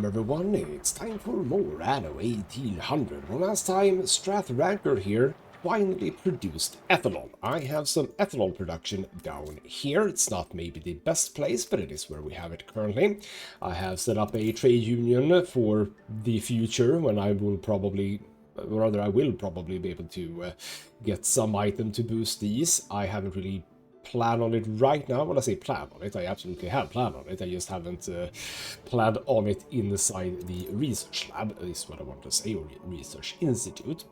Welcome everyone, it's time for more Anno 1800. Well, last time Strathrancor here finally produced ethanol. I have some ethanol production down here. It's not maybe the best place, but it is where we have it currently. I have set up a trade union for the future when I will probably be able to get some item to boost these. I haven't really plan on it right now. When I say plan on it, I absolutely have planned on it. I just haven't planned on it inside the research lab, is what I want to say, or research institute.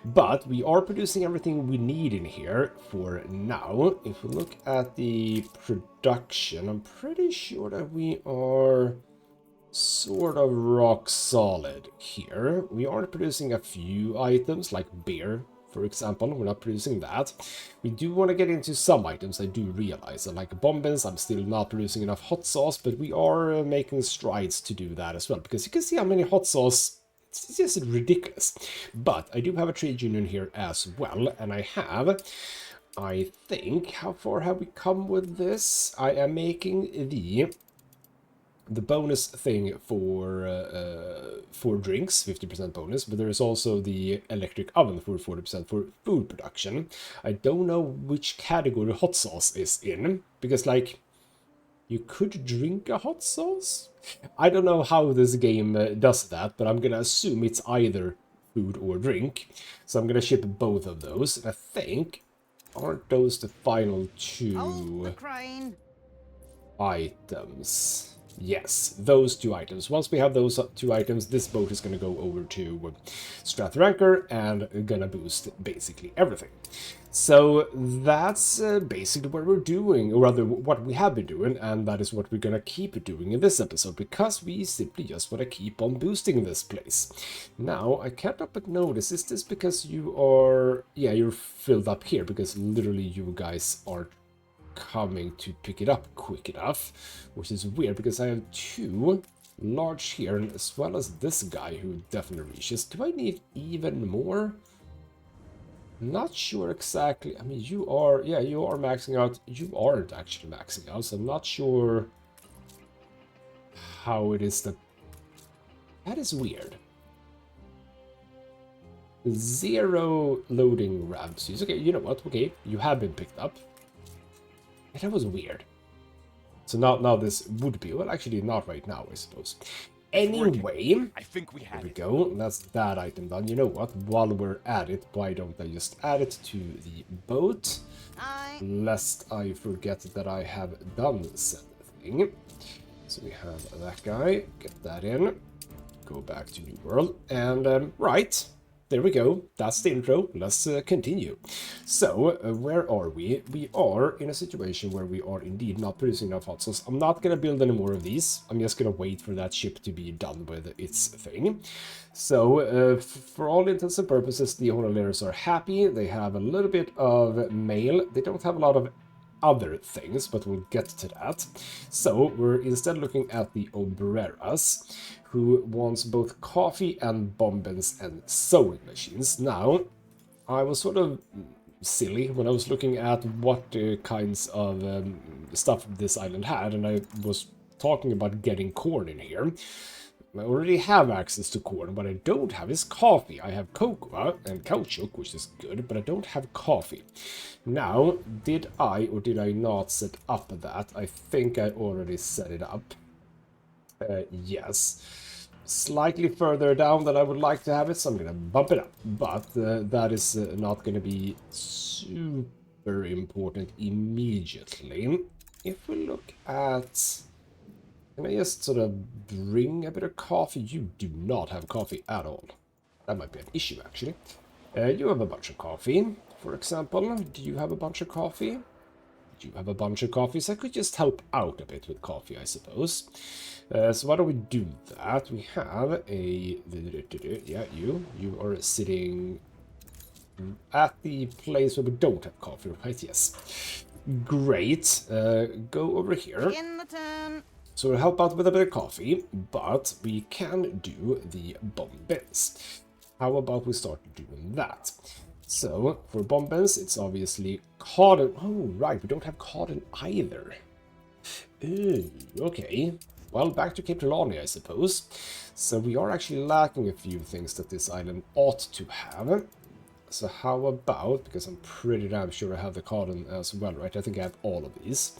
But we are producing everything we need in here for now. If we look at the production, I'm pretty sure that we are sort of rock solid here. We are producing a few items like beer, for example. We're not producing that. We do want to get into some items, I do realize. Like bombins, I'm still not producing enough hot sauce, but we are making strides to do that as well, because you can see how many hot sauce, it's just ridiculous. But I do have a trade union here as well, and I think, how far have we come with this? I am making the bonus thing for drinks, 50% bonus, but there is also the electric oven for 40% for food production. I don't know which category hot sauce is in, because like you could drink a hot sauce. I don't know how this game does that, but I'm gonna assume it's either food or drink, so I'm gonna ship both of those. And I think, aren't those the final two items? Yes, those two items. Once we have those two items, this boat is going to go over to Strathrancor and gonna boost basically everything. So that's basically what we're doing, or rather what we have been doing, and that is what we're gonna keep doing in this episode, because we simply just want to keep on boosting this place. Now, I can't help but notice, is this because you are... yeah, you're filled up here, because literally you guys are coming to pick it up quick enough, which is weird because I have two large here, and as well as this guy who definitely reaches. Do I need even more? Not sure exactly. I mean, you are, yeah, you are maxing out. You aren't actually maxing out, so I'm not sure how it is that is weird. 0 loading ramps. Okay, you know what? Okay, you have been picked up. That was weird. So now this would be, well, actually not right now, I suppose. Anyway, I think we have here we go. That's that item done. You know what? While we're at it, why don't I just add it to the boat? Lest I forget that I have done said thing. So we have that guy. Get that in. Go back to New World. And, right. There we go. That's the intro. Let's continue. So, where are we? We are in a situation where we are indeed not producing enough hot sauce. I'm not going to build any more of these. I'm just going to wait for that ship to be done with its thing. So, for all intents and purposes, the Honolers are happy. They have a little bit of mail. They don't have a lot of other things, but we'll get to that. So we're instead looking at the Obreras, who wants both coffee and bombins and sewing machines. Now, I was sort of silly when I was looking at what kinds of stuff this island had, and I was talking about getting corn in here. I already have access to corn. What I don't have is coffee. I have cocoa and caoutchouc, which is good, but I don't have coffee. Now, did I or did I not set up that? I think I already set it up. Yes. Slightly further down than I would like to have it, so I'm going to bump it up. But that is not going to be super important immediately. If we look at... can I just sort of bring a bit of coffee? You do not have coffee at all. That might be an issue, actually. You have a bunch of coffee, for example. Do you have a bunch of coffee? Do you have a bunch of coffee? So I could just help out a bit with coffee, I suppose. So why don't we do that? We have a... yeah, you are sitting at the place where we don't have coffee, right? Yes. Great. Go over here. In the turn. So we'll help out with a bit of coffee, but we can do the bombins. How about we start doing that? So, for bombins, it's obviously cotton. Oh, right, we don't have cotton either. Ooh, okay. Well, back to Cape Trelawney, I suppose. So we are actually lacking a few things that this island ought to have. So how about, because I'm pretty damn sure I have the cotton as well, right? I think I have all of these.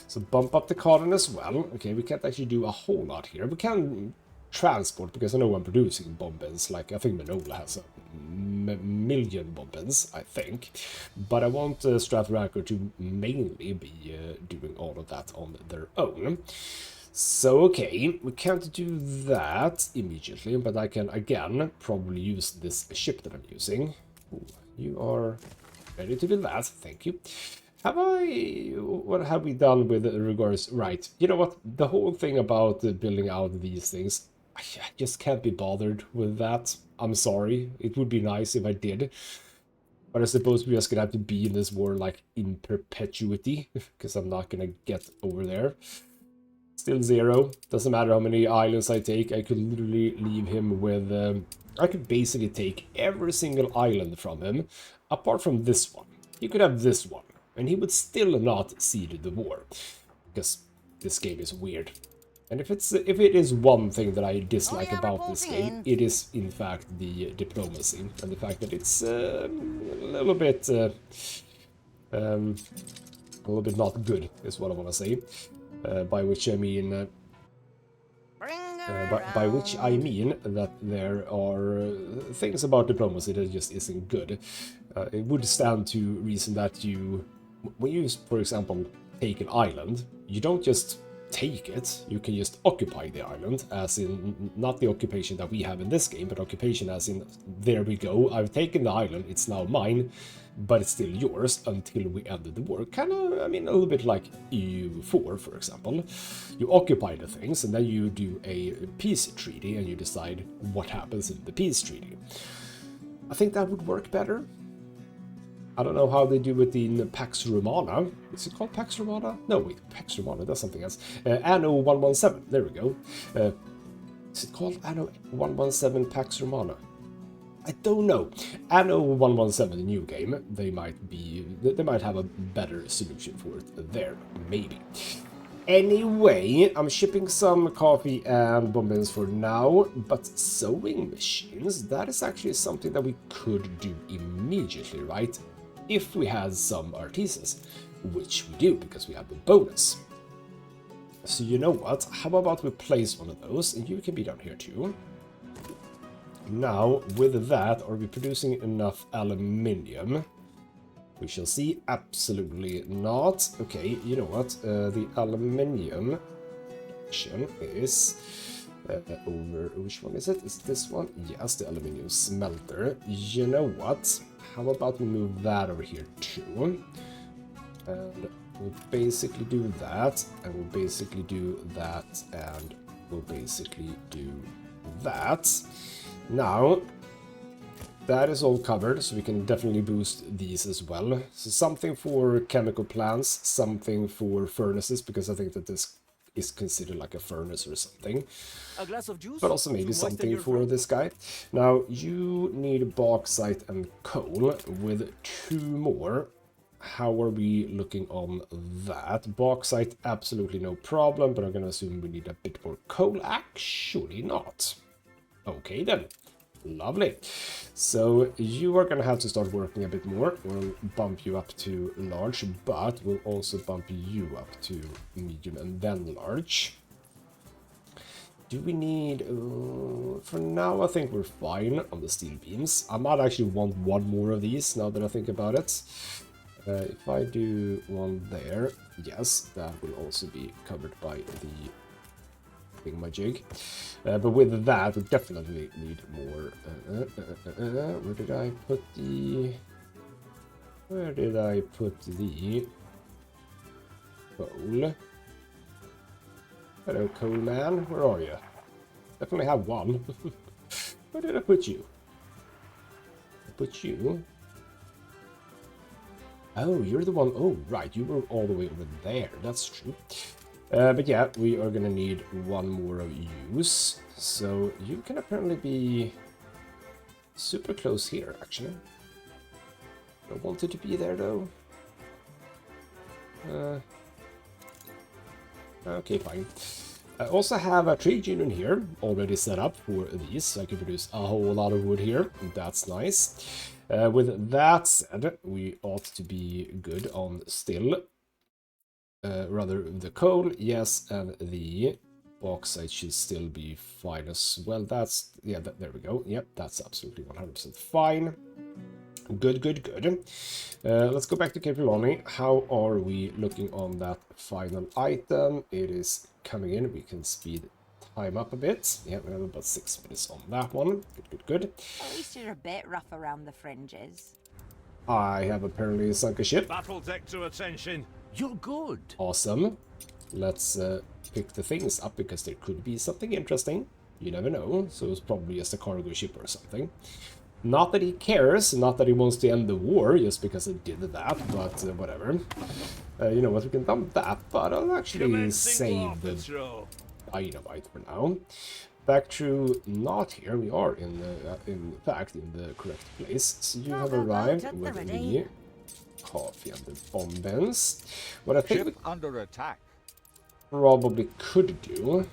So bump up the cotton as well. Okay, we can't actually do a whole lot here. We can transport, because I know I'm producing bombins. Like, I think Manola has a million bombins, I think. But I want Strathrancor to mainly be doing all of that on their own. So, okay, we can't do that immediately, but I can, again, probably use this ship that I'm using. Ooh, you are ready to do that, thank you. What have we done with regards, right, you know what, the whole thing about building out these things, I just can't be bothered with that. I'm sorry, it would be nice if I did. But I suppose we're just gonna have to be in this war, like, in perpetuity, because I'm not gonna get over there. Still 0. Doesn't matter how many islands I take. I could literally leave him with... I could basically take every single island from him, apart from this one. He could have this one, and he would still not cede the war. Because this game is weird. And if it is one thing that I dislike about this game, it is, in fact, the diplomacy. And the fact that it's a little bit not good, is what I want to say. By which I mean that there are things about diplomacy that just isn't good. It would stand to reason that when you, for example, take an island, you don't just take it, you can just occupy the island, as in, not the occupation that we have in this game, but occupation as in, there we go, I've taken the island, it's now mine, but it's still yours until we ended the war. Kind of, I mean, a little bit like EU4, for example. You occupy the things, and then you do a peace treaty, and you decide what happens in the peace treaty. I think that would work better. I don't know how they do it in Pax Romana. Is it called Pax Romana? No, wait, Pax Romana, that's something else. Anno 117, there we go. Is it called Anno 117 Pax Romana? I don't know. Anno 117, the new game, they might have a better solution for it there, maybe. Anyway, I'm shipping some coffee and bombins for now, but sewing machines, that is actually something that we could do immediately, right? If we had some Artistas, which we do, because we have the bonus. So you know what, how about we place one of those, and you can be down here too. Now, with that, are we producing enough aluminium? We shall see. Absolutely not. Okay, you know what? The aluminium section is over... Which one is it? Is it this one? Yes, the aluminium smelter. You know what? How about we move that over here too? And we'll basically do that, and we'll basically do that, and we'll basically do that. Now, that is all covered, so we can definitely boost these as well. So something for chemical plants, something for furnaces, because I think that this is considered like a furnace or something. A glass of juice, but also maybe something for this guy. Now, you need bauxite and coal with 2 more. How are we looking on that? Bauxite, absolutely no problem, but I'm going to assume we need a bit more coal. Actually not. Okay then, lovely. So you are going to have to start working a bit more. We'll bump you up to large, but we'll also bump you up to medium and then large. Do we need... for now, I think we're fine on the steel beams. I might actually want 1 more of these, now that I think about it. If I do one there, yes, that will also be covered by the thingamajig. But with that, we definitely need more. Where did I put the... Where did I put the coal? Hello, coal man. Where are you? Definitely have 1. Where did I put you? I put you... Oh, you're the one... Oh, right. You were all the way over there. That's true. But yeah, we are gonna need 1 more of use. So you can apparently be super close here, actually. I wanted to be there, though. Okay, fine. I also have a trade union here already set up for these, so I can produce a whole lot of wood here. That's nice. With that said, we ought to be good on still. Rather, the coal, yes, and the bauxite should still be fine as well. That's, yeah, there we go. Yep, that's absolutely 100% fine. Good, good, good. Let's go back to Capiloni. How are we looking on that final item? It is coming in. We can speed time up a bit. Yeah, we have about 6 minutes on that one. Good, good, good. At least you're a bit rough around the fringes. I have apparently sunk a ship. Battle deck to attention. You're good. Awesome. Let's pick the things up because there could be something interesting. You never know. So it's probably just a cargo ship or something. Not that he cares, not that he wants to end the war just because I did that, but whatever. You know what, we can dump that, but I'll actually save the dynamite for now. Back to not here, we are in fact in the correct place. So you have arrived with the coffee and the bombs. What I think we under attack. probably could do,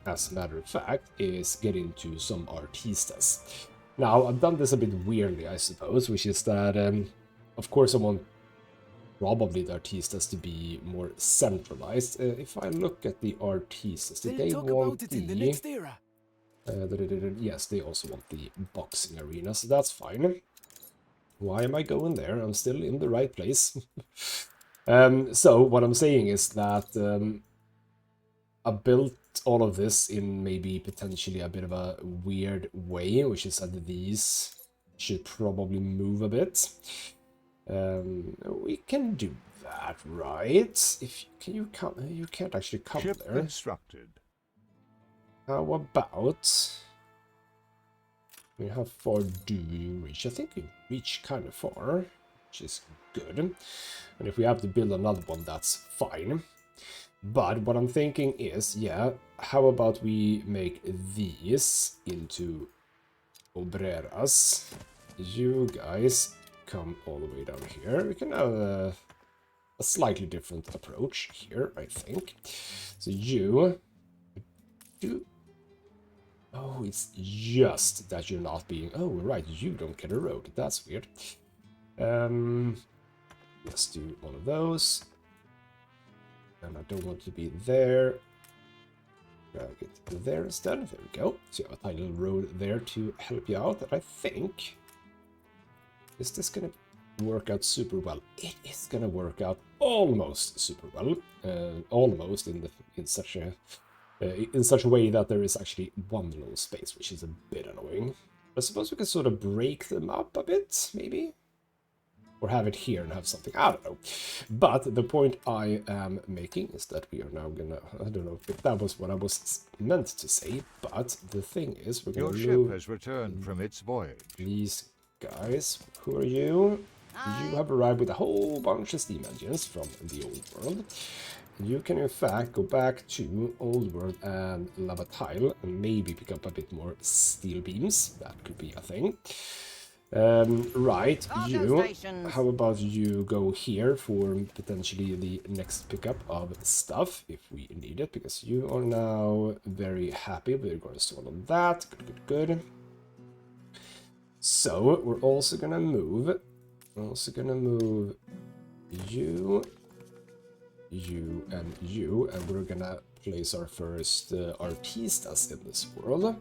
as a matter of fact, is get into some Artistas. Now, I've done this a bit weirdly, I suppose, which is that, of course, I want probably the Artistas to be more centralized. If I look at the Artistas, did they want the... yes, they also want the boxing arena, so that's fine. Why am I going there? I'm still in the right place. So, what I'm saying is that I built all of this in maybe potentially a bit of a weird way, which is that these should probably move a bit. We can do that, right? If you can't actually come Ship there. constructed. How about? I mean, how far do you reach? I think you reach kind of far, which is good. And if we have to build another one, that's fine. But what I'm thinking is, yeah, how about we make these into obreras? You guys come all the way down here. We can have a slightly different approach here, I think. So you do... Oh, it's just that you're not being... Oh, right, you don't get a road. That's weird. Let's do one of those. And I don't want to be there. Drag it there instead. There we go. So you have a tiny little road there to help you out. And I think... Is this going to work out super well? It is going to work out almost super well. Almost in such a way that there is actually one little space, which is a bit annoying. I suppose we can sort of break them up a bit, maybe? Or have it here and have something, I don't know. But the point I am making is that we are now gonna, I don't know if that was what I was meant to say, but the thing is, we're gonna move... Your ship has returned from its voyage. These guys, who are you? You have arrived with a whole bunch of steam engines from the old world. You can in fact go back to Old World and Lavatile and maybe pick up a bit more steel beams. That could be a thing. Right, you. How about you go here for potentially the next pickup of stuff if we need it, because you are now very happy with regards to all of that. Good, good, good. So we're also gonna move. We're also gonna move you. You, and we're gonna place our first Artistas in this world.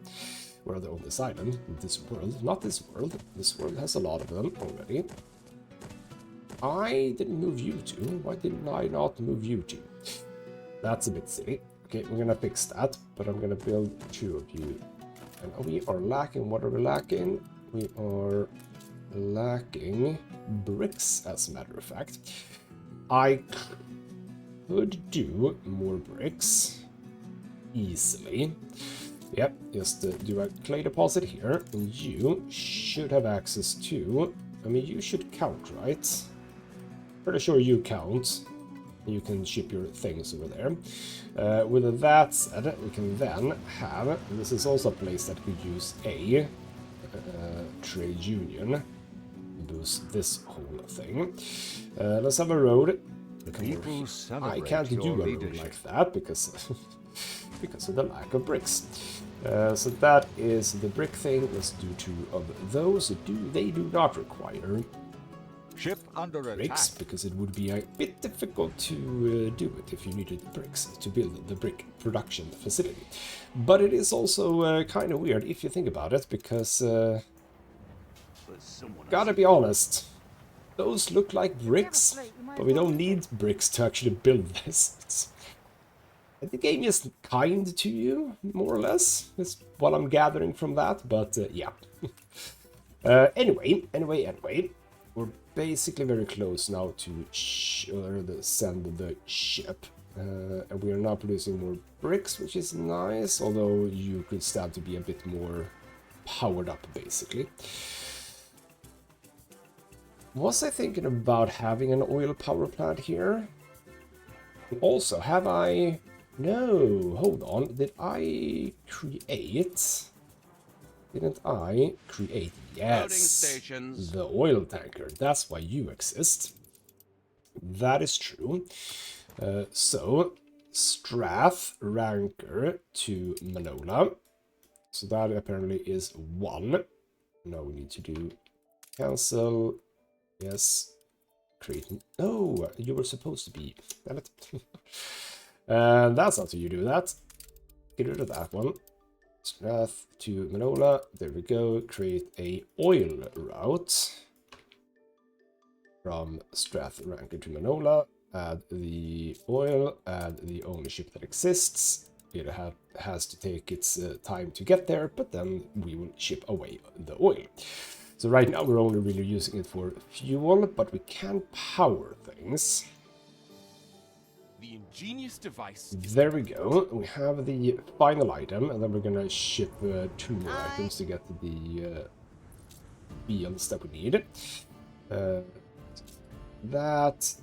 Where they're on this island, this world, not this world. This world has a lot of them already. I didn't move you two. Why didn't I not move you two? That's a bit silly. Okay, we're gonna fix that, but I'm gonna build two of you. And we are lacking, what are we lacking? We are lacking bricks, as a matter of fact. I could do more bricks easily. Yep, just do a clay deposit here, and you should have access to... I mean, you should count, right? Pretty sure you count. You can ship your things over there. With that said, we can then have... This is also a place that could use a trade union. Boost this whole thing. Let's have a road. I can't do a road like that, because... because of the lack of bricks. So that is the brick thing. Let's do 2 of those. They do not require Ship under bricks, attack. because it would be a bit difficult to do it if you needed the bricks to build the brick production facility. But it is also kind of weird if you think about it, because gotta be honest, those look like bricks, but we don't need bricks to actually build this. The game is kind to you, more or less, is what I'm gathering from that, but yeah. Anyway, we're basically very close now to send the ship. And we are now producing more bricks, which is nice, although you could stand to be a bit more powered up, basically. Was I thinking about having an oil power plant here? Also, have I... No, hold on. Did I create... Didn't I create... Yes, the oil tanker. That's why you exist. That is true. So, Strathrancor to Manola. So that apparently is 1. Now we need to do cancel... Yes. Create... No, you were supposed to be... Damn it. That's not how you do that. Get rid of that one. Strath to Manola. There we go. Create a oil route. From Strathrancor to Manola. Add the oil. Add the ownership that exists. It has to take its time to get there, but then we will ship away the oil. So right now we're only really using it for fuel, but we can power things. The ingenious device. There we go. We have the final item, and then we're gonna ship 2 more items to get the fields that we need. That,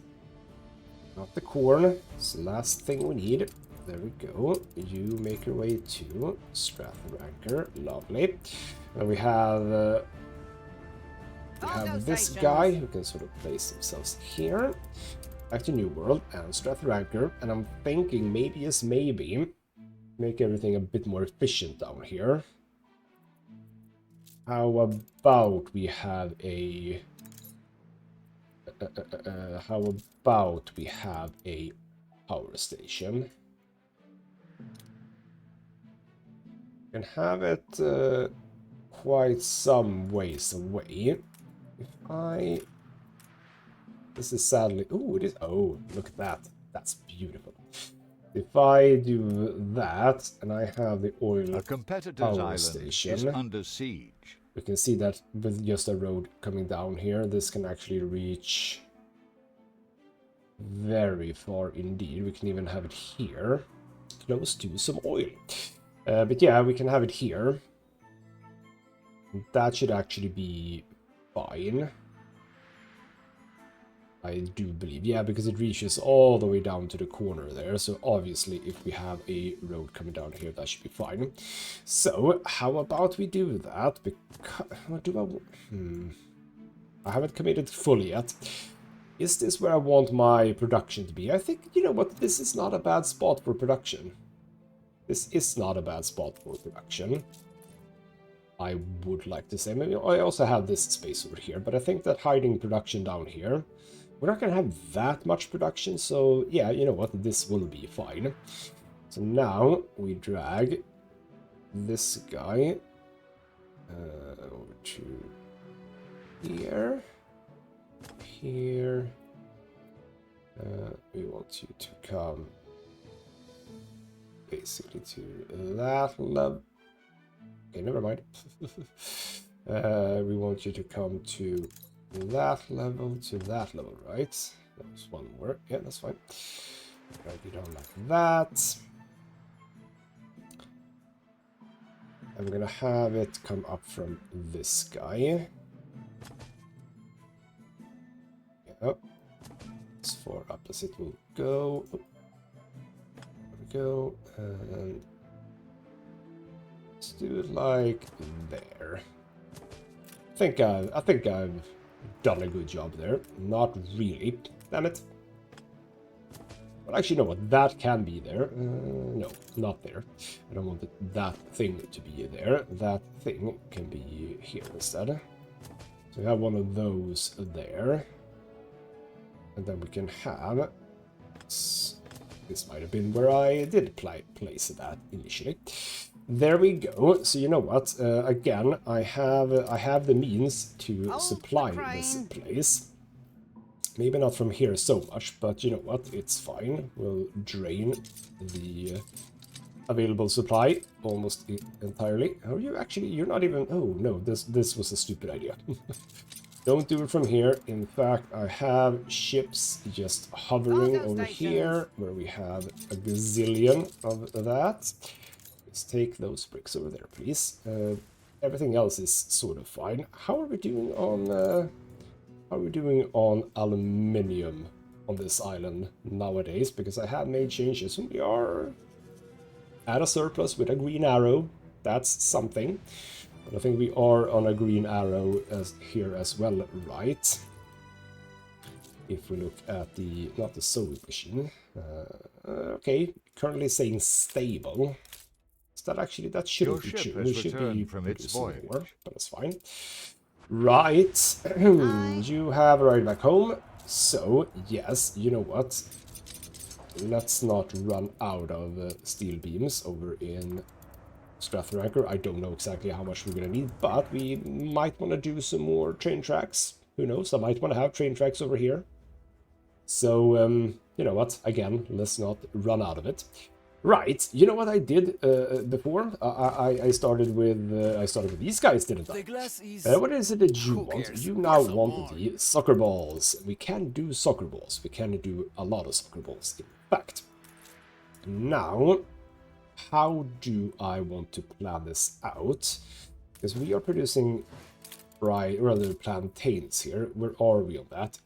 not the corn. It's the last thing we need. There we go. You make your way to Strathrancor. Lovely. And we have this guy who can sort of place themselves here. Back to New World and Strathrancor, and I'm thinking maybe make everything a bit more efficient down here. How about we have a power station? Can have it quite some ways away. This is sadly... Oh, it is... Oh, look at that. That's beautiful. If I do that, and I have the oil A competitor's power island station, is under siege. we can see that with just a road coming down here, this can actually reach very far indeed. We can even have it here, close to some oil. But yeah, we can have it here. That should actually be fine. I do believe, yeah, because it reaches all the way down to the corner there. So obviously, if we have a road coming down here, that should be fine. So how about we do that? Because what do I haven't committed fully yet. Is this where I want my production to be? I think, you know what, this is not a bad spot for production. This is not a bad spot for production. I would like to say. Maybe I also have this space over here, but I think that hiding production down here, we're not going to have that much production, so yeah, you know what, this will be fine. So now we drag this guy over to here. Here. We want you to come basically to that level. Okay, never mind. We want you to come to that level, right? That was one more. Yeah, that's fine. Drag you down like that. I'm gonna have it come up from this guy. Yep. As far up as it will go. There we go. And let's do it like there. I think I've done a good job there. Not really. Damn it. Well, actually, no, what? That can be there. No, not there. I don't want that thing to be there. That thing can be here instead. So we have one of those there. And then we can have... This might have been where I did place that initially. There we go. So you know what? Again, I have the means to supply this place. Maybe not from here so much, but you know what? It's fine. We'll drain the available supply almost entirely. Are you actually? You're not even... Oh no, this was a stupid idea. Don't do it from here. In fact, I have ships just hovering over here, where we have a gazillion of that. Let's take those bricks over there, please. Everything else is sort of fine. How are we doing on aluminium on this island nowadays? Because I have made changes and we are at a surplus with a green arrow. That's something. But I think we are on a green arrow here as well, right? If we look at the, not the sewing machine. Okay, currently saying stable. Is that actually, that shouldn't be true. We should be producing more, but that's fine. Right, you have arrived back home. So, yes, you know what? Let's not run out of steel beams over in Strathrancor. I don't know exactly how much we're going to need, but we might want to do some more train tracks. Who knows? I might want to have train tracks over here. So, you know what? Again, let's not run out of it. Right, you know what I did before? I started with these guys, didn't I? What is it that you want? You now want the soccer balls. We can do soccer balls. We can do a lot of soccer balls, in fact. Now, how do I want to plan this out? Because we are producing rather plantains here. Where are we on that?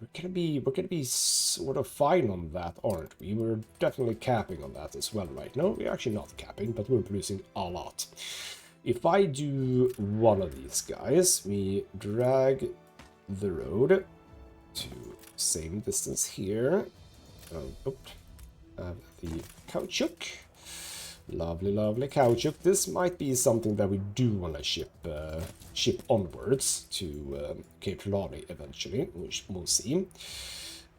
We're gonna be sort of fine on that, aren't we? We're definitely capping on that as well right now. We're actually not capping, but we're producing a lot. If I do one of these guys, we drag the road to same distance here. Have the caoutchouc. Lovely, lovely caoutchouc. This might be something that we do want to ship onwards to Cape Trelawney eventually, which we'll see.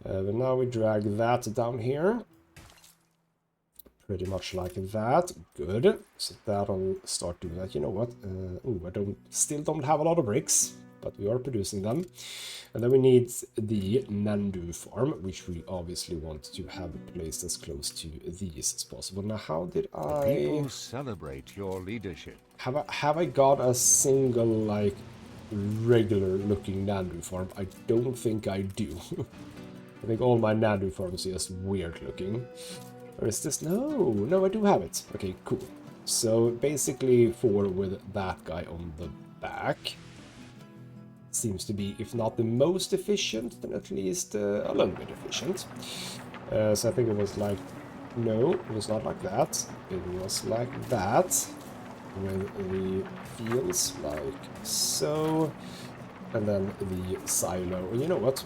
But now we drag that down here. Pretty much like that. Good. So that'll start doing that. You know what? I still don't have a lot of bricks, but we are producing them. And then we need the Nandu farm, which we obviously want to have placed as close to these as possible. Now, how did I... People celebrate your leadership. Have I got a single, like, regular-looking Nandu farm? I don't think I do. I think all my Nandu farms are just weird-looking. Or is this... No, I do have it. Okay, cool. So, basically, 4 with that guy on the back. Seems to be, if not the most efficient, then at least a little bit efficient. So I think it was like, no, it was not like that. It was like that, with the fields like so, and then the silo. And you know what?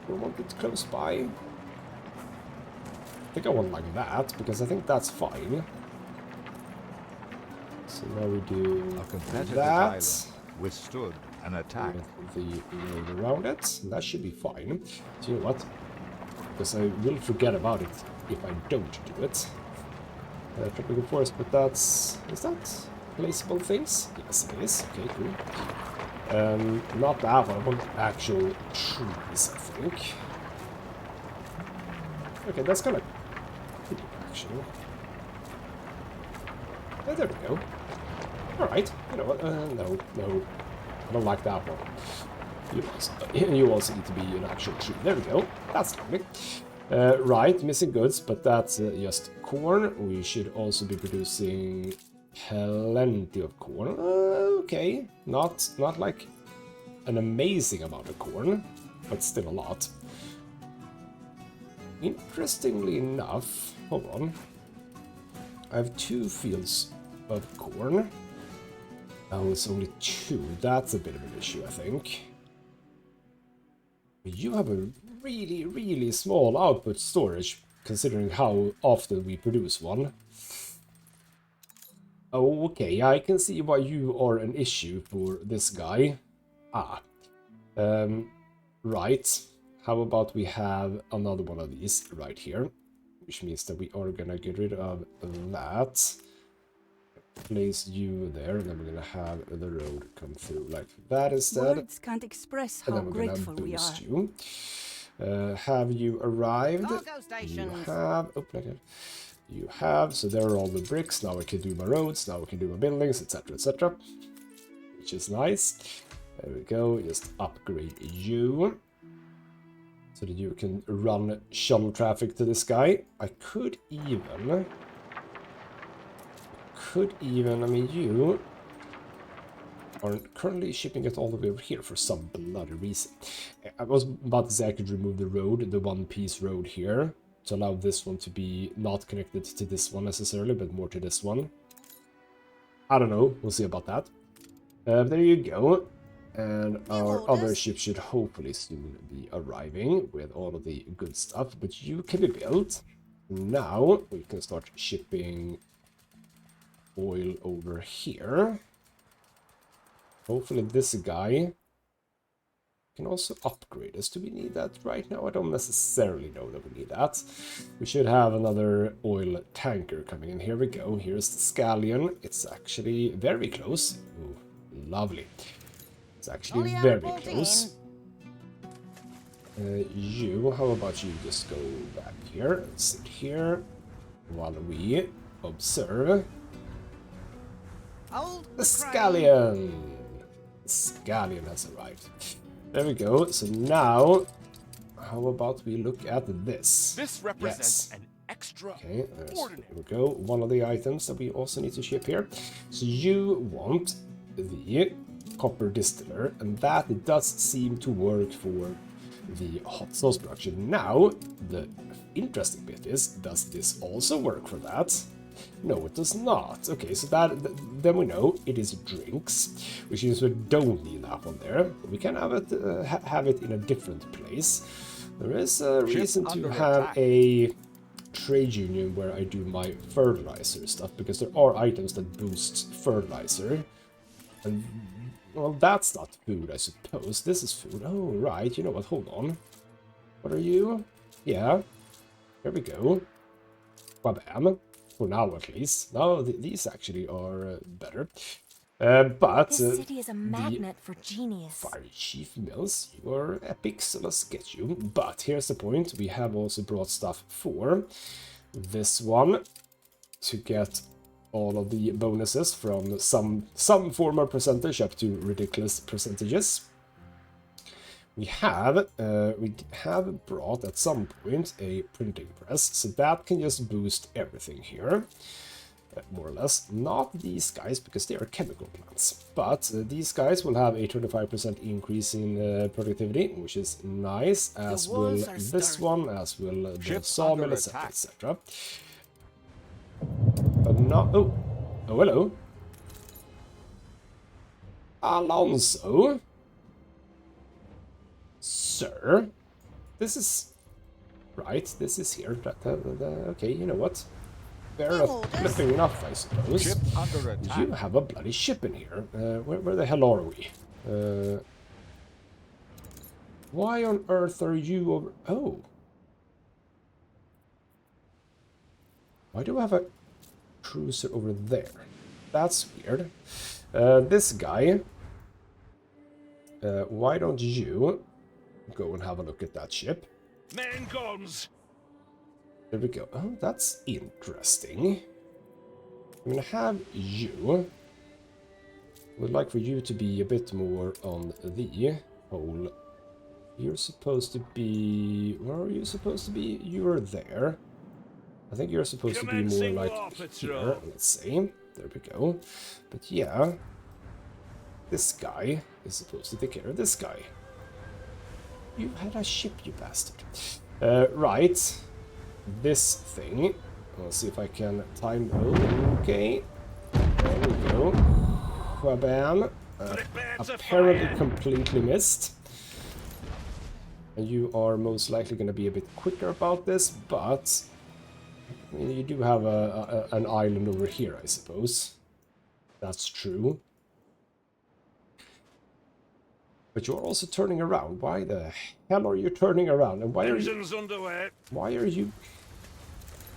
I want it close by. I think I want like that, because I think that's fine. So now we do that. Withstood an attack. With the road around it. That should be fine. So you know what? Because I will forget about it if I don't do it. Tropical forest, but that's... Is that placeable things? Yes, it is. Okay, cool. Not that one. I want actual trees, I think. Okay, that's kind of cool, actually. There we go. Alright, you know what? No. I don't like that one. You also need to be an actual tree. There we go. That's lovely. Right, missing goods, but that's just corn. We should also be producing plenty of corn. Okay, not like an amazing amount of corn, but still a lot. Interestingly enough, hold on. I have 2 fields of corn. Oh, it's only 2. That's a bit of an issue, I think. You have a really, really small output storage. considering how often we produce one. Okay, I can see why you are an issue for this guy. Right. How about we have another one of these right here, which means that we are gonna get rid of that. Place you there, and then we're gonna have the road come through like that instead. Words can't express And how then we're gonna grateful we are. boost you. Have you arrived? Cargo You stations. have. Oh, like that. You have. So there are all the bricks. Now I can do my roads. Now I can do my buildings, etc., etc. Which is nice. There we go. Just upgrade you, so that you can run shuttle traffic to this guy. I could even, I mean, you are currently shipping it all the way over here for some bloody reason. I was about to say I could remove the road, the one-piece road here, to allow this one to be not connected to this one necessarily, but more to this one. I don't know. We'll see about that. There you go. And our other ship should hopefully soon be arriving with all of the good stuff, but you can be built. Now we can start shipping oil over here. Hopefully this guy can also upgrade us. Do we need that right now? I don't necessarily know that we need that. We should have another oil tanker coming in. Here we go. Here's the Scallion. It's actually very close. Ooh, lovely. It's actually very close. You, how about you just go back here and sit here while we observe the Scallion. The Scallion has arrived. There we go. So now, how about we look at this? This represents an extra. Okay, here we go. One of the items that we also need to ship here. So you want the copper distiller, and that does seem to work for the hot sauce production. Now, the interesting bit is, does this also work for that? No, it does not. Okay, so then we know it is drinks, which means we don't need that one there. We can have it in a different place. There is a reason to have a trade union where I do my fertilizer stuff, because there are items that boost fertilizer. And, well, that's not food, I suppose. This is food. Oh, right. You know what? Hold on. What are you? Yeah. Here we go. Bam. For now, at least. Now, these actually are better. But This city is a magnet for genius. Fire Chief Mills, you are epic, so let's get you. But here's the point. We have also brought stuff for this one to get all of the bonuses from some former percentage up to ridiculous percentages. We have brought at some point a printing press, so that can just boost everything here, more or less. Not these guys, because they are chemical plants, but these guys will have a 25% increase in productivity, which is nice, as will this one, as will the sawmill, etc., etc. But not... Oh, hello. Alonso. Sir, this is... Right, this is here. Okay, you know what? Fair flipping enough, I suppose. Ship under attack. You have a bloody ship in here. Where the hell are we? Why on earth are you over... Oh. Why do I have a cruiser over there? That's weird. This guy... why don't you go and have a look at that ship? Man guns. There we go. Oh, that's interesting. I'm gonna have you. Would like for you to be a bit more on the whole. You're supposed to be... Where are you supposed to be? You're there. I think you're supposed to be more like here. Let's see. There we go. But yeah, this guy is supposed to take care of this guy. You had a ship, you bastard. Right. This thing. Let's see if I can time... Okay. There we go. Whabam. Apparently completely missed. And you are most likely going to be a bit quicker about this, but I mean, you do have an island over here, I suppose. That's true. But you're also turning around. Why the hell are you turning around? And Engines underway. why are you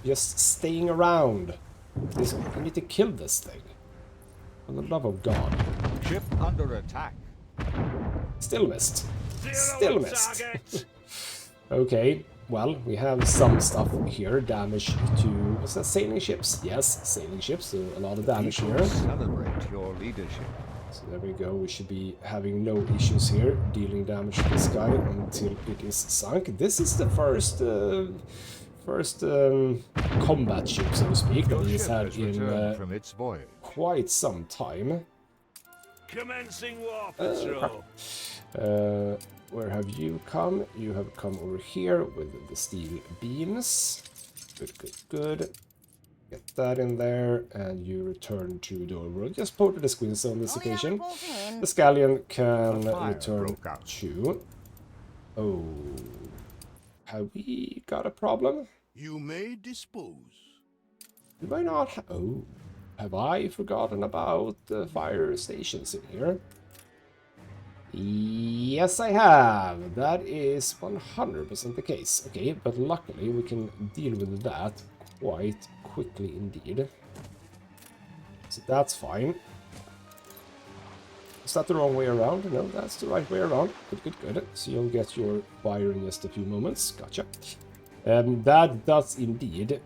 just staying around? You need to kill this thing. For the love of God. Ship under attack. Still missed. Zero Still on missed. target. Okay, well, we have some stuff here. Damage to... What's that? Sailing ships? Yes, sailing ships. So a lot of damage here. People celebrate your leadership. So there we go. We should be having no issues here. Dealing damage to this guy until it is sunk. This is the first combat ship, so to speak, that Your he's ship had has in returned from its voyage. quite some time. Commencing war patrol. Where have you come? You have come over here with the steel beams. Good, good, good. Get that in there, and you return to the overworld. Just ported the squints on this occasion. The scallion can A fire return broke out. to... Oh... Have we got a problem? You may dispose. Do I not oh, have I forgotten about the fire stations in here? Yes, I have. That is 100% the case. Okay, but luckily we can deal with that quite quickly indeed. So that's fine. Is that the wrong way around? No, that's the right way around. Good, good, good. So you'll get your fire in just a few moments. Gotcha. That does indeed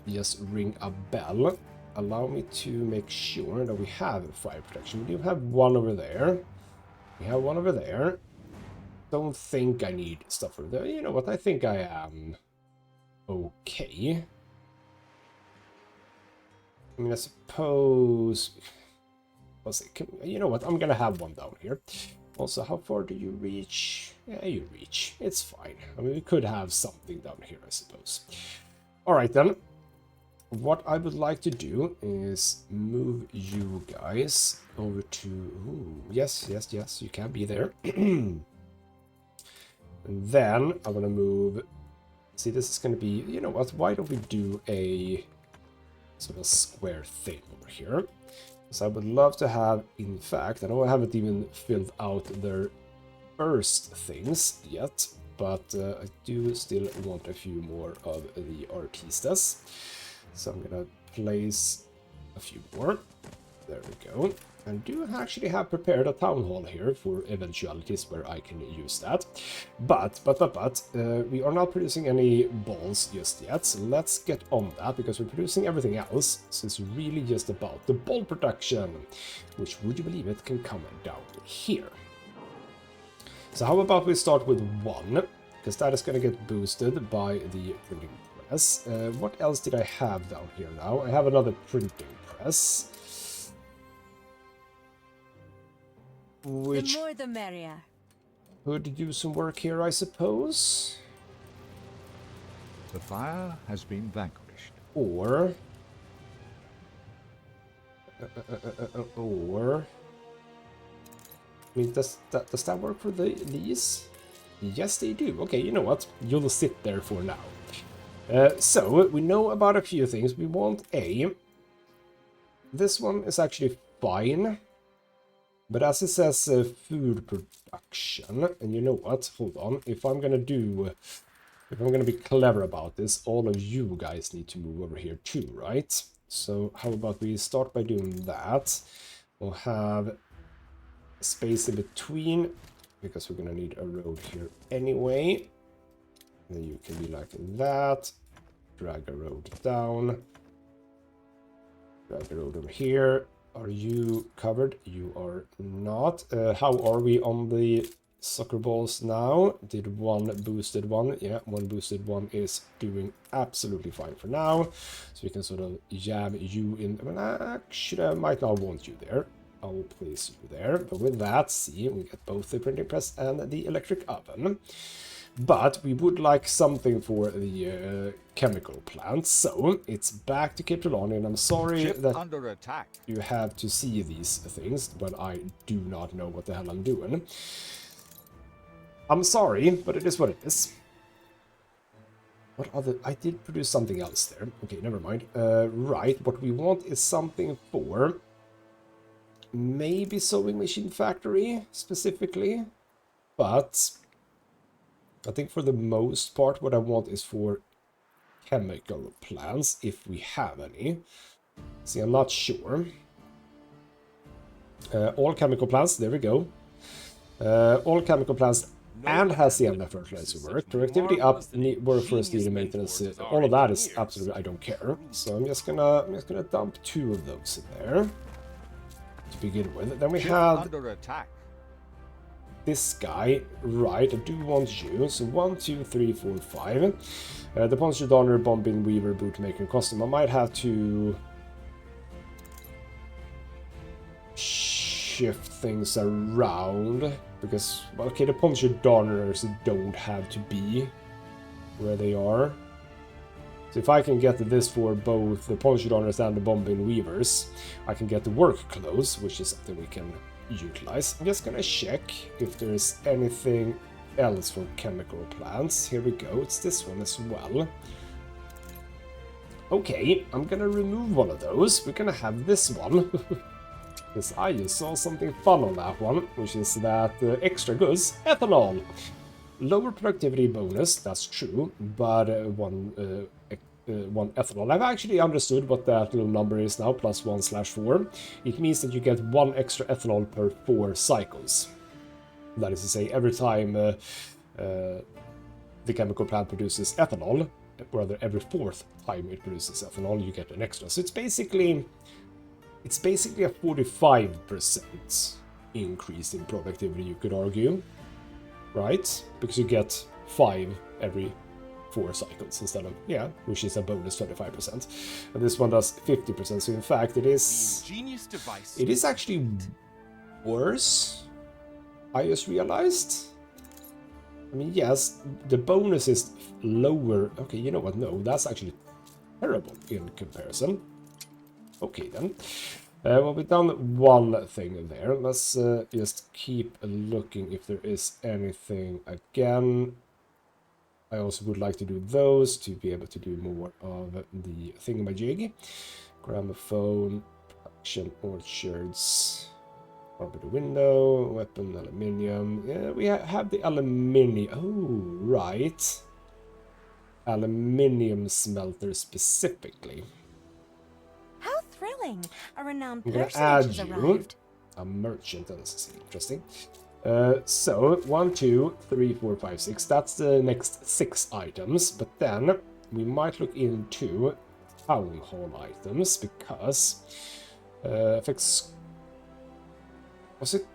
just ring a bell. Allow me to make sure that we have fire protection. We do have one over there. We have one over there. Don't think I need stuff over there. You know what? I think I am okay. I mean, I suppose... You know what? I'm gonna have one down here. Also, how far do you reach? Yeah, you reach. It's fine. I mean, we could have something down here, I suppose. Alright then. What I would like to do is move you guys over to... Ooh, yes, yes, yes, you can be there. And then I'm gonna move... See, this is gonna be... You know what? Why don't we do a sort of square thing over here? So I would love to have, in fact, I know I haven't even filled out their first things yet, but I do still want a few more of the Artistas. So I'm gonna place a few more. There we go. I do actually have prepared a town hall here for eventualities where I can use that. But, we are not producing any balls just yet, so let's get on that, because we're producing everything else. So it's really just about the ball production, which, would you believe it, can come down here. So how about we start with one, because that is going to get boosted by the printing press. What else did I have down here now? I have another printing press. Which The more the merrier. could do some work here, I suppose. The fire has been vanquished. Or... I mean, does that work for these? Yes, they do. Okay, you know what? You'll sit there for now. So, we know about a few things. We want a... This one is actually fine. But as it says food production, and you know what, hold on, if I'm gonna be clever about this, all of you guys need to move over here too, right? So how about we start by doing that? We'll have space in between, because we're gonna need a road here anyway. Then you can be like that, drag a road down, drag a road over here. Are you covered? You are not. How are we on the soccer balls now? Did one boosted one? Yeah, one boosted one is doing absolutely fine for now. So we can sort of jam you in. I mean, actually, I might not want you there. I'll place you there. But with that, see, we get both the printing press and the electric oven. But we would like something for the chemical plants, so it's back to Cape Trelawney, and I'm sorry Ship that under attack. you have to see these things when I do not know what the hell I'm doing. I'm sorry, but it is what it is. What other... I did produce something else there. Okay, never mind. Right, what we want is something for... maybe sewing machine factory, specifically. But... I think for the most part, what I want is for chemical plants, if we have any. See, I'm not sure. All chemical plants, there we go. All chemical plants and has the MF fertilizer work. Productivity up, workforce needed maintenance. All of that is absolutely, I don't care. So I'm just gonna dump 2 of those in there to begin with. Then we have Under attack. this guy, right? I do want you. So 1, 2, 3, 4, 5. The Ponster Donner, Bombin, Weaver, Bootmaker, Costume. I might have to shift things around because, well, okay, the Ponster Donners don't have to be where they are. So if I can get this for both the Ponster Donners and the Bombin Weavers, I can get the work clothes, which is something we can utilize. I'm just gonna check if there's anything else for chemical plants. Here we go, it's this one as well. Okay, I'm gonna remove one of those. We're gonna have this one. Because I just saw something fun on that one, which is that extra goods, ethanol. Lower productivity bonus, that's true, but one ethanol. I've actually understood what that little number is now, +1/4. It means that you get 1 extra ethanol per 4 cycles. That is to say, every time the chemical plant produces ethanol, rather every 4th time it produces ethanol, you get an extra. So it's basically a 45% increase in productivity, you could argue, right? Because you get 5 every 4 cycles instead of, yeah, which is a bonus 25%. And this one does 50%, so in fact it is actually worse, I just realized. I mean, yes, the bonus is lower. Okay, you know what, no, that's actually terrible in comparison. Okay then. Well, we've done one thing there. Let's just keep looking if there is anything again. I also would like to do those to be able to do more of the thingamajig. Gramophone, production orchards, carpet window, weapon, aluminium. Yeah, we have the aluminium. Oh, right. Aluminium smelter specifically. How thrilling! A renowned I'm gonna personage add has you arrived. a merchant. That's interesting. So 1, 2, 3, 4, 5, 6. That's the next 6 items. But then we might look into town hall items because affects. Was it?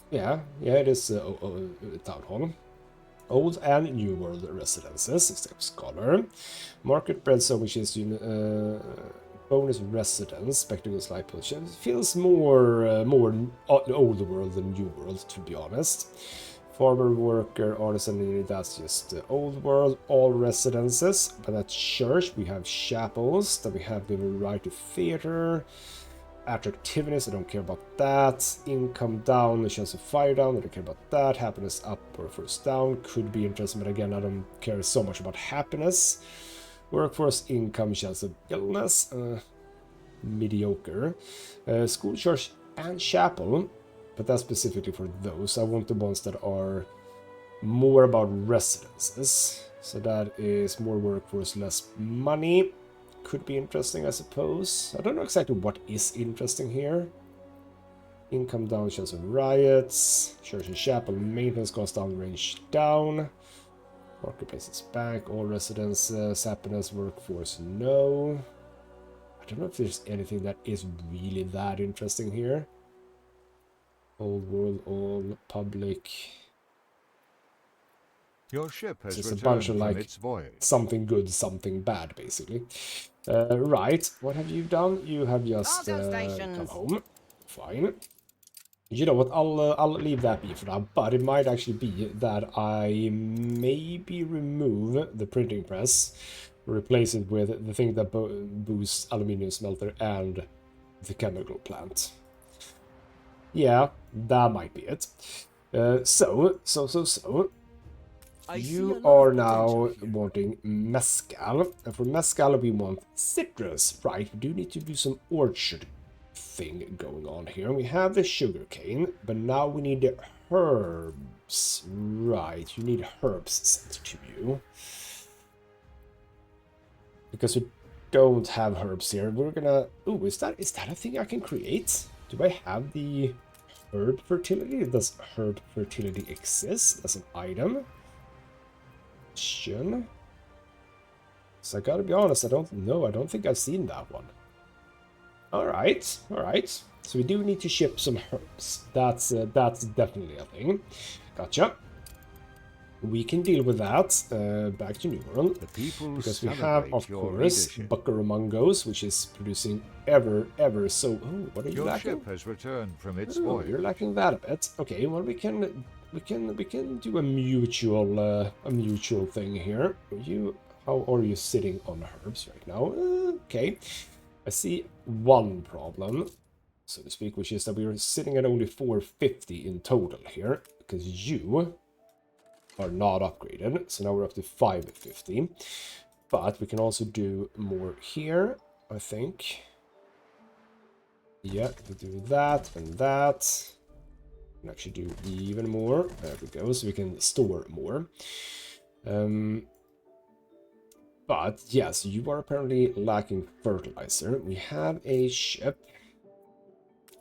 Yeah, it is town hall. Old and New World residences, except Scholar. Market bread, so which is bonus residence, spectacles, light pollution. Feels more Old World than New World, to be honest. Farmer, worker, artisan, that's just Old World. All residences, but at church we have chapels. Then we have the right to theater. Attractiveness, I don't care about that. Income down, the chance of fire down, I don't care about that. Happiness up or first down, could be interesting, but again, I don't care so much about happiness. Workforce, income, chance of illness, mediocre. School, church, and chapel, but that's specifically for those. I want the ones that are more about residences. So that is more workforce, less money. Could be interesting, I suppose. I don't know exactly what is interesting here. Income down, chance of riots. Church and chapel, maintenance cost down, range down. Marketplaces back, all residences, happiness, workforce, no. I don't know if there's anything that is really that interesting here. Old world, all public. Your ship has It's a returned bunch of from like its voyage. something good, something bad, basically. Right, what have you done? You have just come home. Fine. You know what? I'll leave that be for now. But it might actually be that I maybe remove the printing press, replace it with the thing that boosts aluminium smelter and the chemical plant. Yeah, that might be it. So. You are now wanting mezcal, and for mezcal we want citrus, right? We do need to do some orchard thing going on here. We have the sugarcane, but now we need the herbs, right? You need herbs sent to you. Because we don't have herbs here, we're gonna... Ooh, is that a thing I can create? Do I have the herb fertility? Does herb fertility exist as an item? So I gotta be honest, I don't know. I don't think I've seen that one. Alright, alright. So we do need to ship some herbs. That's definitely a thing. Gotcha. We can deal with that. Back to New World. Because we have, of course, Buckarumungos, which is producing ever so... Oh, what are you lacking? Your ship has returned from its Oh, voyage. you're lacking that a bit. Okay, well we can do a mutual thing here. How are you sitting on herbs right now? Okay, I see one problem, so to speak, which is that we are sitting at only 450 in total here because you are not upgraded. So now we're up to 550, but we can also do more here, I think. Yeah, we do that and that. We can actually do even more. There we go, so we can store more. But yes, you are apparently lacking fertilizer. We have a ship.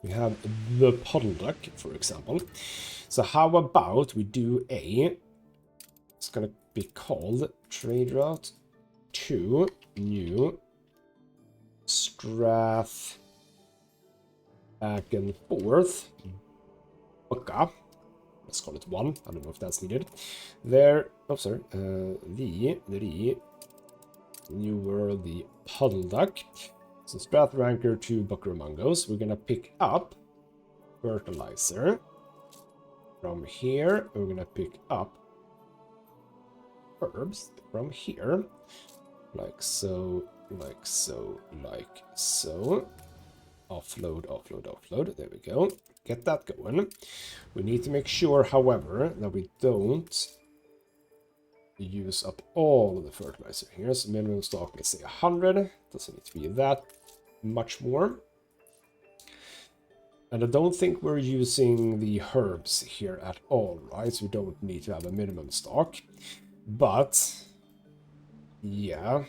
We have the puddle duck, for example. So how about we do a... It's gonna be called trade route to new Strath back and forth. Okay. Let's call it 1. I don't know if that's needed. There. Oh, sorry. The New World, the puddle duck. So Strathrancor to Buckarumungos. We're gonna pick up fertilizer from here. We're gonna pick up herbs from here, like so, like so, like so. Offload, offload, offload. There we go. Get that going. We need to make sure, however, that we don't use up all of the fertilizer here. So minimum stock, let's say 100. Doesn't need to be that much more. And I don't think we're using the herbs here at all, right? So we don't need to have a minimum stock. But, yeah,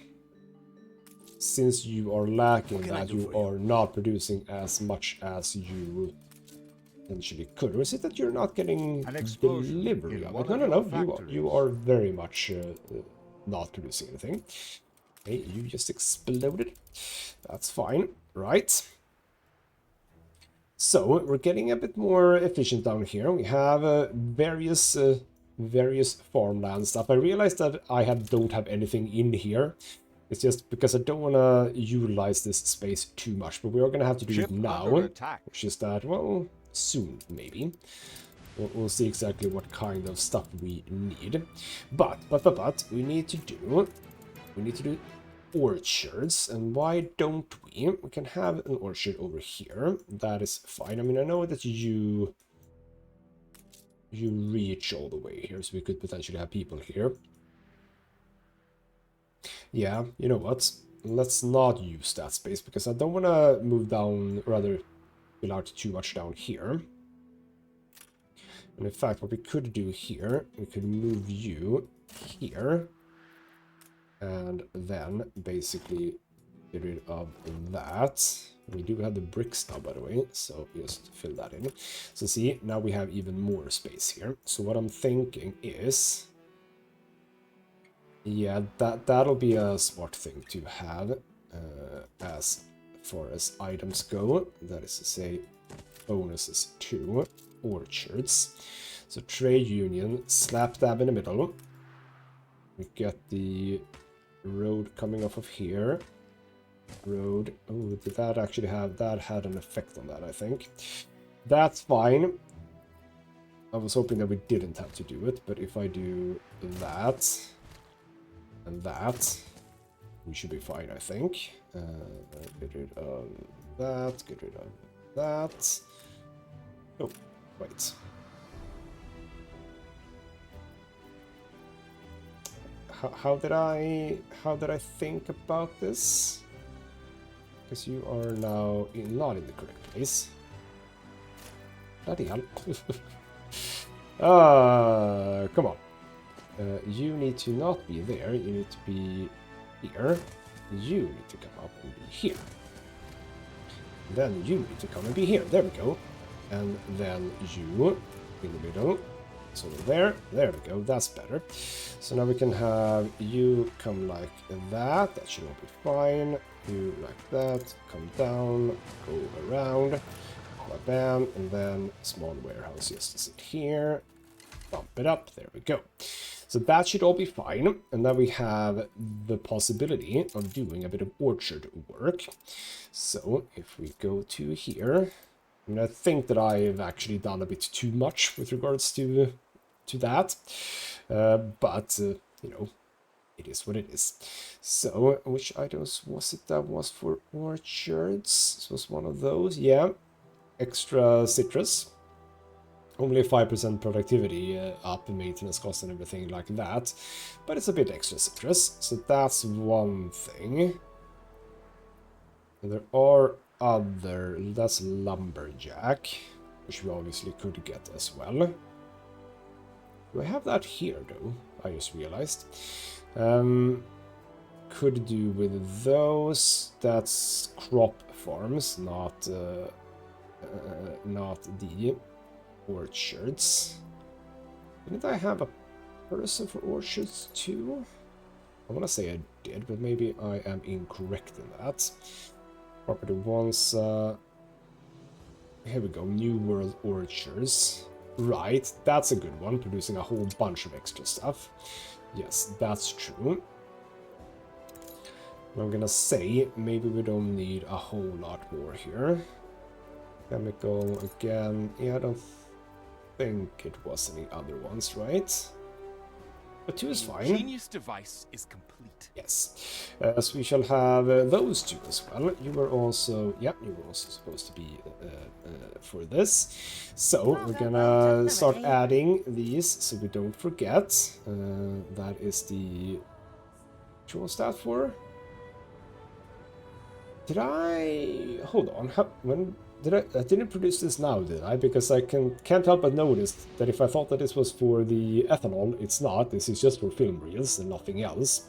since you are lacking that, you are not producing as much as you potentially could. Or is it that you're not getting delivery of it? No, you are very much not producing anything. Okay, you just exploded. That's fine, right? So, we're getting a bit more efficient down here. We have various farmland stuff. I realized that I don't have anything in here. It's just because I don't want to utilize this space too much, but we are going to have to do it now. Which is that, well, soon, maybe. We'll see exactly what kind of stuff we need. But, we need to do orchards, and why don't we? We can have an orchard over here. That is fine. I mean, I know that you reach all the way here, so we could potentially have people here. Yeah, you know what? Let's not use that space, because I don't want to move down, rather fill out too much down here. And in fact, what we could do here, we could move you here, and then basically get rid of that. We do have the bricks now, by the way, so just fill that in. So see, now we have even more space here. So what I'm thinking is, yeah, that'll be a smart thing to have as far as items go. That is to say, bonuses to orchards. So trade union, slap dab in the middle. We get the road coming off of here. Road. Oh, did that actually have... That had an effect on that, I think. That's fine. I was hoping that we didn't have to do it, but if I do that and that, we should be fine, I think. Get rid of that, get rid of that. Oh, wait. how did I think about this? Because you are now not in the correct place. Bloody hell. Come on. You need to not be there. You need to be here. You need to come up and be here. Then you need to come and be here. There we go. And then you in the middle. So there we go, that's better. So now we can have you come like that, that should all be fine. You like that, come down, go around, bam, and then small warehouse just to sit here, bump it up, there we go. So that should all be fine, and then we have the possibility of doing a bit of orchard work. So if we go to here, I mean, I think that I've actually done a bit too much with regards to that, but you know, it is what it is. So, which items was it that was for orchards? This was one of those, yeah. Extra citrus, only 5% productivity up in maintenance cost and everything like that, but it's a bit extra citrus, so that's one thing. And there are other, that's lumberjack, which we obviously could get as well. Do I have that here though? I just realized. Could do with those. That's crop farms, not the orchards. Didn't I have a person for orchards too? I want to say I did, but maybe I am incorrect in that. Property ones. Here we go. New World Orchards. Right, that's a good one, producing a whole bunch of extra stuff. Yes, that's true. I'm gonna say, maybe we don't need a whole lot more here. Chemical, again, yeah, I don't think it was any other ones, right? But 2 is fine. Genius device is complete. Yes. So we shall have those 2 as well. You were also, yeah, you were also supposed to be for this. So we're gonna start adding these so we don't forget. That is the, what was that for? Did I, hold on, when did I didn't produce this now, did I? Because I can't help but notice that if I thought that this was for the ethanol, it's not. This is just for film reels and nothing else.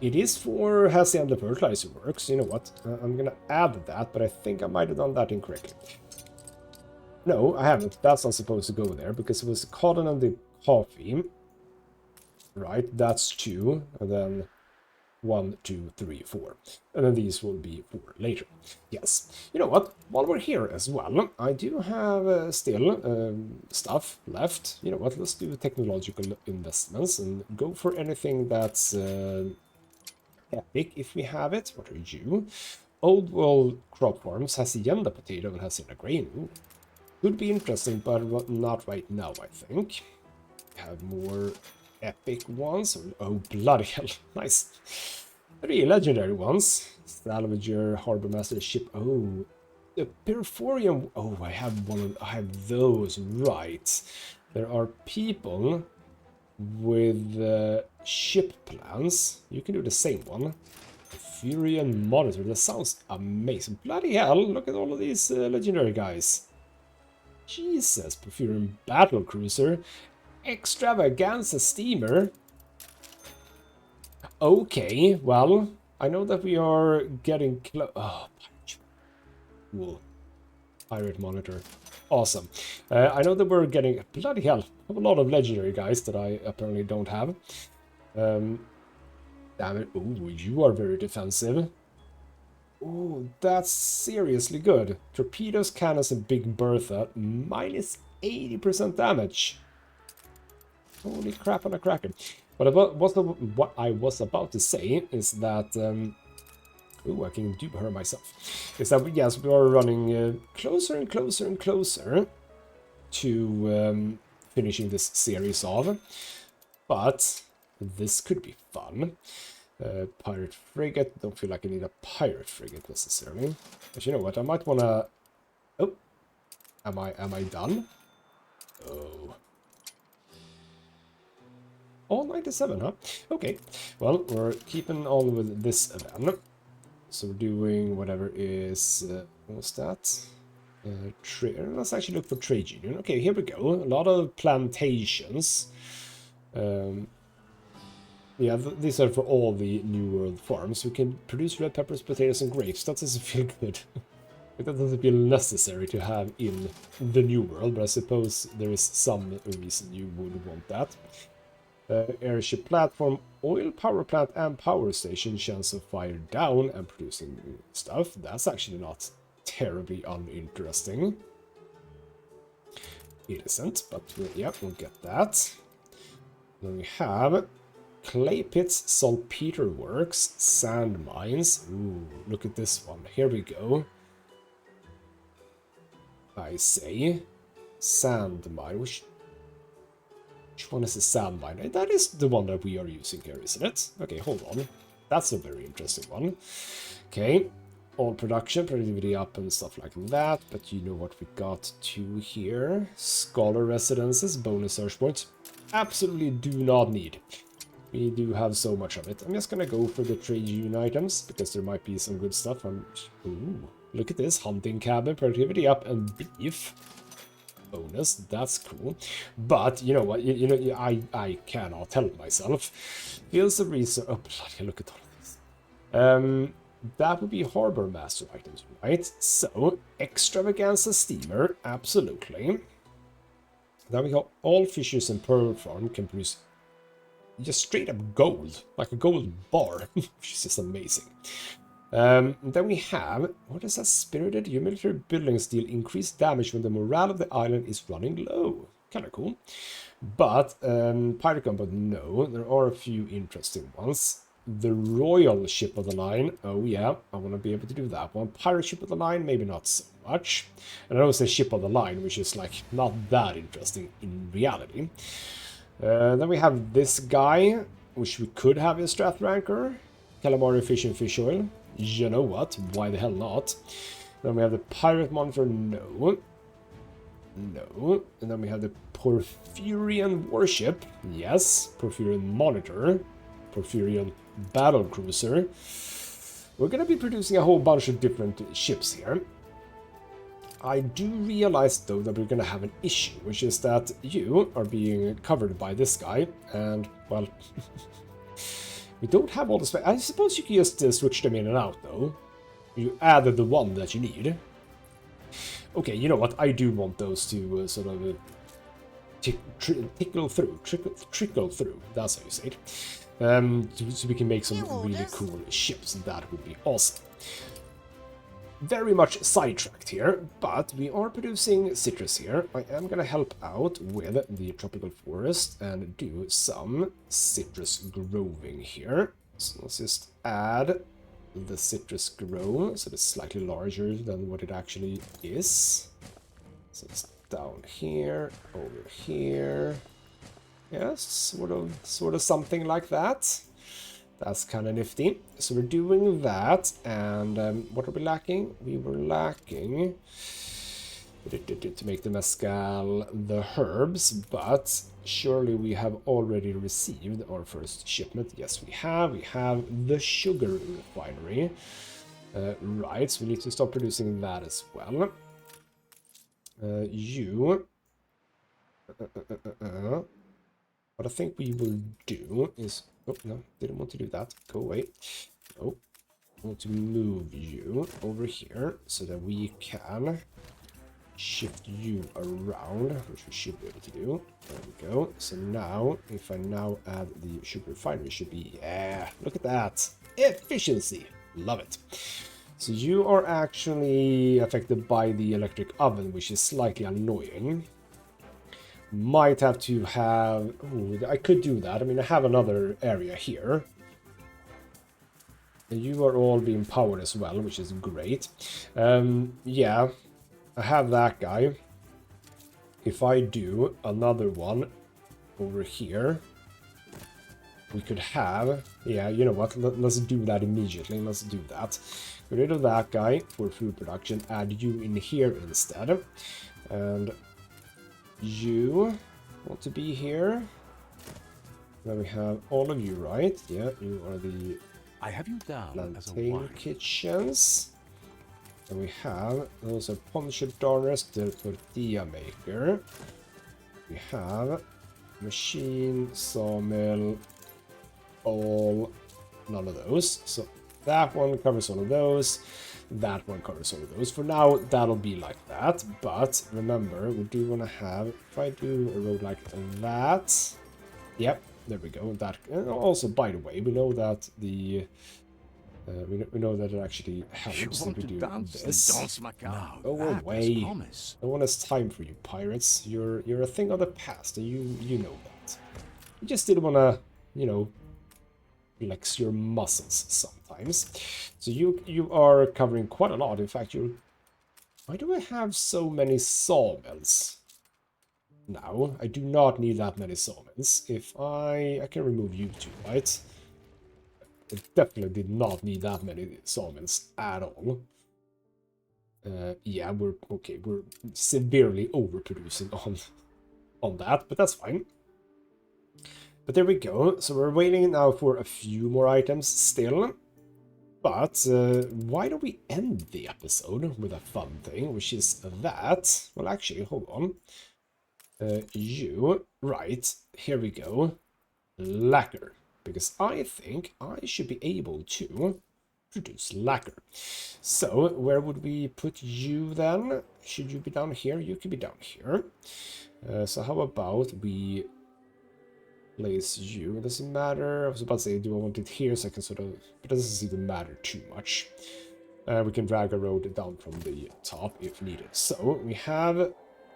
It is for has the fertilizer works. You know what? I'm gonna add that, but I think I might have done that incorrectly. No, I haven't. That's not supposed to go there because it was the cotton and the coffee. Right, that's 2, and then 1, 2, 3, 4. And then these will be 4 later. Yes. You know what? While we're here as well, I do have still stuff left. You know what? Let's do technological investments and go for anything that's epic if we have it. What are you? Old World Crop Farms has a yenda potato and has a grain. Could be interesting, but not right now, I think. Have more epic ones. Oh, bloody hell. Nice. 3 legendary ones. Salvager, Harbor Master, Ship. Oh, the Perforium. Oh, I have one. I have those. Right. There are people with ship plans. You can do the same one. Furion Monitor. That sounds amazing. Bloody hell. Look at all of these legendary guys. Jesus. Perfurium Battle Cruiser. Extravaganza Steamer. Okay, well, I know that we are getting close. Oh, cool. Pirate Monitor. Awesome. I know that we're getting, bloody hell, I have a lot of legendary guys that I apparently don't have. Damn it. Ooh, you are very defensive. Ooh, that's seriously good. Torpedoes, cannons, and Big Bertha. Minus 80% damage. Holy crap on a cracker. But what I was about to say is that... ooh, I can dupe her myself. Is that, yes, we are running closer and closer and closer to finishing this series off. But this could be fun. Pirate frigate. Don't feel like I need a pirate frigate necessarily. But you know what? I might want to... Oh. Am I done? Oh. All 97, huh? Okay. Well, we're keeping on with this then. So we're doing whatever is... what was that? Let's actually look for trade union. Okay, here we go. A lot of plantations. Yeah, these are for all the New World farms. We can produce red peppers, potatoes, and grapes. That doesn't feel good. It doesn't feel necessary to have in the New World, but I suppose there is some reason you would want that. Airship platform, oil power plant, and power station. Chance of fire down and producing stuff. That's actually not terribly uninteresting. It isn't, but yeah, we'll get that. Then we have clay pits, saltpeter works, sand mines. Ooh, look at this one. Here we go. I say sand mine. Which one is the sand mine? That is the one that we are using here, isn't it? Okay, hold on. That's a very interesting one. Okay, all production, productivity up and stuff like that. But you know what we got to here? Scholar residences, bonus search points. Absolutely do not need. We do have so much of it. I'm just gonna go for the trade union items because there might be some good stuff. Ooh, look at this. Hunting cabin, productivity up, and beef. Bonus, that's cool. But you know what? You know, I cannot help myself. Feels a reason. Oh, bloody, look at all of this. That would be harbor master items, right? So extravaganza steamer, absolutely. Then we got all fishers and pearl farm can produce just straight up gold, like a gold bar, which is just amazing. Then we have, what is that? Spirited? Your military buildings deal increased damage when the morale of the island is running low. Kind of cool. But pirate combat, no. There are a few interesting ones. The royal ship of the line, oh yeah, I want to be able to do that one. Pirate ship of the line, maybe not so much. And I know it's a ship of the line, which is like not that interesting in reality. Then we have this guy, which we could have in Strathrancor. Calamari fish and fish oil. You know what? Why the hell not? Then we have the pirate monitor. No. No. And then we have the Porphyrian warship. Yes. Porphyrian monitor. Porphyrian battle cruiser. We're going to be producing a whole bunch of different ships here. I do realize, though, that we're going to have an issue, which is that you are being covered by this guy, and, well, we don't have all the space. I suppose you can just switch them in and out, though. You added the one that you need. Okay, you know what? I do want those to sort of trickle through. That's how you say it. So we can make some really cool ships, and that would be awesome. Very much sidetracked here, but we are producing citrus here. I am going to help out with the tropical forest and do some citrus growing here. So let's just add the citrus grow so it's slightly larger than what it actually is. So it's down here, over here. Yes, sort of something like that. That's kind of nifty. So we're doing that, and what are we lacking? We were lacking to make the mezcal the herbs, but surely we have already received our first shipment. Yes, we have. We have the sugar refinery. Right, so we need to start producing that as well. What I think we will do is... Oh, no, didn't want to do that. Go away. No. I want to move you over here so that we can shift you around, which we should be able to do. There we go. So now, if I now add the sugar refinery, it should be... Yeah, look at that. Efficiency. Love it. So you are actually affected by the electric oven, which is slightly annoying. Might have to have... Ooh, I could do that. I mean, I have another area here. And you are all being powered as well, which is great. Yeah, I have that guy. If I do another one over here, we could have... Yeah, you know what? Let's do that immediately. Let's do that. Get rid of that guy for food production. Add you in here instead. And... You want to be here. Then we have all of you, right? Yeah, you are the I have you down as a plantain wine. kitchens. And we have, those are poncho darners, the tortilla maker. We have machine, sawmill, all, none of those. So that one covers all of those. That one covers all of those. For now, that'll be like that. But remember, we do want to have, if I do a road like that, yep, there we go. That also, by the way, we know that the we know that it actually helps if we do this. Dance macabre. Go away. No one has time for you, pirates. You're a thing of the past, and you know that. You just didn't want to, you know, flex your muscles sometimes. So you are covering quite a lot. In fact, you're... Why do I have so many sawmills? Now, I do not need that many sawmills. If I can remove you two, right? I definitely did not need that many sawmills at all. Yeah, we're okay. We're severely overproducing on that, but that's fine. But there we go. So we're waiting now for a few more items still. But why don't we end the episode with a fun thing, which is that... Well, actually, hold on. Right, here we go. Lacquer. Because I think I should be able to produce lacquer. So, where would we put you then? Should you be down here? You could be down here. So how about we place you? It doesn't matter. I was about to say, do I want it here so I can sort of... It doesn't seem to matter too much. We can drag a road down from the top if needed. So, we have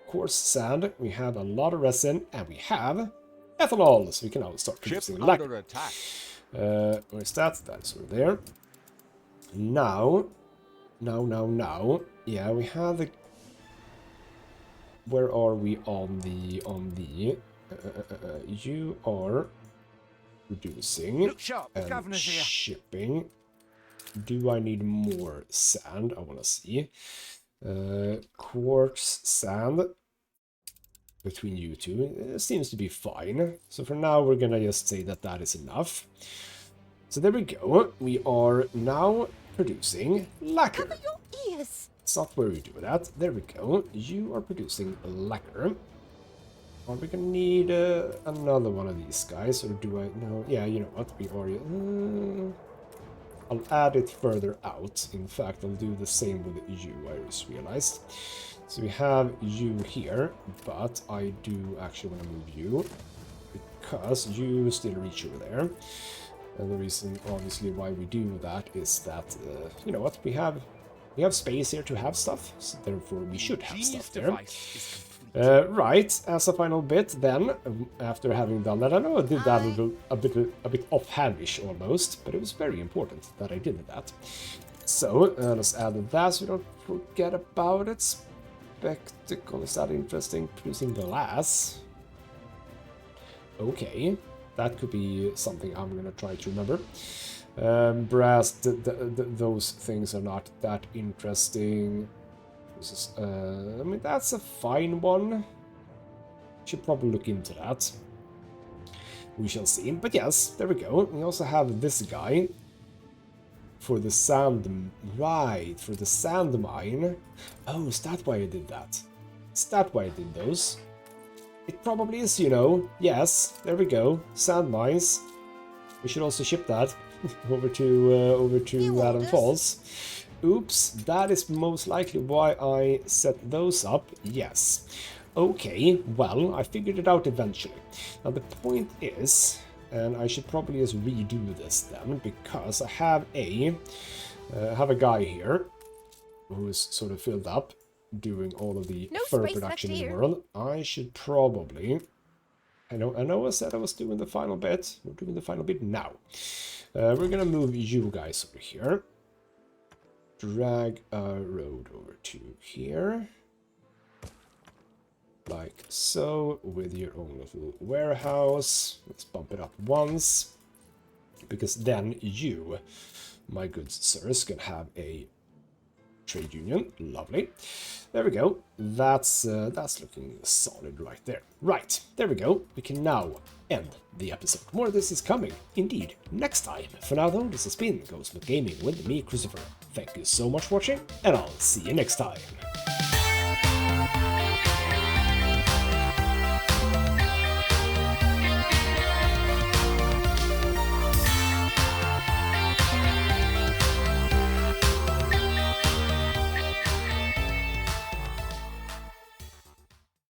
coarse sand, we have a lot of resin, and we have ethanol, so we can now start producing lacquer. Where's that? That's over there. Now, yeah, we have the... Where are we on the... you are producing Look sharp, the and governor's here. shipping. Do I need more sand? I want to see. Quartz sand between you two. It seems to be fine. So for now, we're gonna just say that that is enough. So there we go. We are now producing lacquer. Cover your ears. It's not where we do that. There we go. You are producing lacquer. Are we gonna need another one of these guys, or do I? No. Yeah, you know what? We already. I'll add it further out. In fact, I'll do the same with you, I just realized. So we have you here, but I do actually want to move you, because you still reach over there. And the reason, obviously, why we do that is that, you know what, we have space here to have stuff, so therefore we should have stuff there. Right, as a final bit then, after having done that, I know I did that a bit offhandish almost, but it was very important that I did that. So, let's add that so we don't forget about it. Spectacle, is that interesting? Producing glass. Okay, that could be something I'm gonna try to remember. Brass, those things are not that interesting. This is, I mean, that's a fine one. Should probably look into that. We shall see. But yes, there we go. We also have this guy for the sand. Right, for the sand mine. Oh, is that why I did that? Is that why I did those? It probably is, you know. Yes, there we go. Sand mines. We should also ship that over to Adam Falls. Oops, that is most likely why I set those up. Yes. Okay, well, I figured it out eventually. Now the point is, and I should probably just redo this then, because I have a guy here who's sort of filled up doing all of the fur production in the world. I should probably... I know I said I was doing the final bit. We're doing the final bit now. We're gonna move you guys over here. Drag a road over to here. Like so, with your own little warehouse. Let's bump it up once. Because then you, my good sirs, can have a Trade union, lovely. There we go. That's looking solid right there. Right, there we go. We can now end the episode. More of this is coming, indeed, next time. For now, though, this has been ghostmutgaming with me, Christopher. Thank you so much for watching, and I'll see you next time.